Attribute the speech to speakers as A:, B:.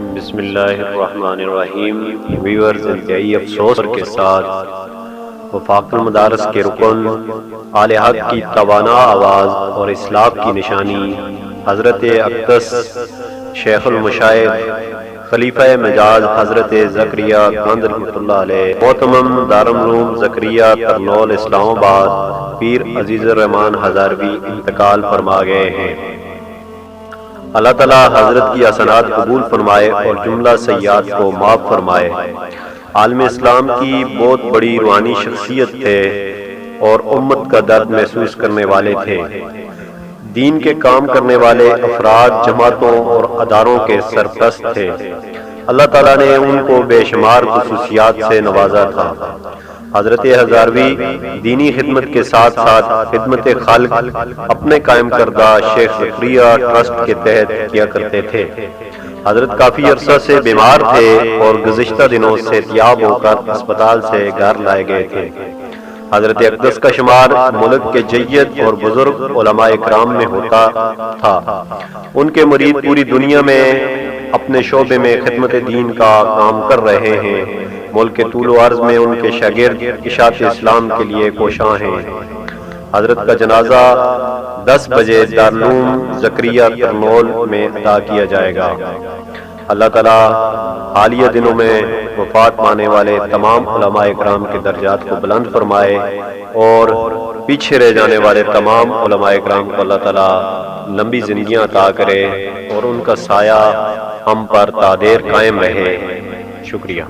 A: بسم اللہ الرحمن الرحیم۔ ویورز، انتہائی افسوس کے ساتھ وفاق المدارس کے رکن، آل حق کی توانا آواز اور اصلاح کی نشانی، حضرت اقدس شیخ المشائخ خلیفہ مجاز حضرت زکریا کاندھلوی محتمم دارلعلوم زکریا ترنول اسلام آباد پیر عزیز الرحمان ہزاروی انتقال فرما گئے ہیں۔ اللہ تعالیٰ حضرت کی حسنات قبول فرمائے اور جملہ سیئات کو معاف فرمائے۔ عالم اسلام کی بہت بڑی روحانی شخصیت تھے اور امت کا درد محسوس کرنے والے تھے۔ دین کے کام کرنے والے افراد، جماعتوں اور اداروں کے سرپرست تھے۔ اللہ تعالیٰ نے ان کو بے شمار خصوصیات سے نوازا تھا۔ حضرت ہزاروی دینی خدمت کے ساتھ ساتھ خدمت خلق اپنے قائم کردہ شیخ زکریا ٹرسٹ کے تحت کیا کرتے تھے۔ حضرت کافی عرصہ سے بیمار تھے اور گزشتہ دنوں صحتیاب ہو کر اسپتال سے گھر لائے گئے تھے۔ حضرت اقدس کا شمار ملک کے جید اور بزرگ علماء اکرام میں ہوتا تھا۔ ان کے مرید پوری دنیا میں اپنے شعبے میں خدمت دین کا کام کر رہے ہیں۔ ملک کے طول و عرض میں ان کے شاگرد اشاعت اسلام کے لیے کوشاں ہیں۔ حضرت کا جنازہ 10 بجے دارلعلوم زکریا ترنول میں ادا کیا جائے گا۔ اللہ تعالیٰ حالیہ دنوں میں وفات پانے والے تمام علماء اکرام کے درجات کو بلند فرمائے اور پیچھے رہ جانے والے تمام علماء اکرام کو اللہ تعالیٰ لمبی زندگیاں عطا کرے اور ان کا سایہ ہم پر تا دیر قائم رہے۔ شکریہ۔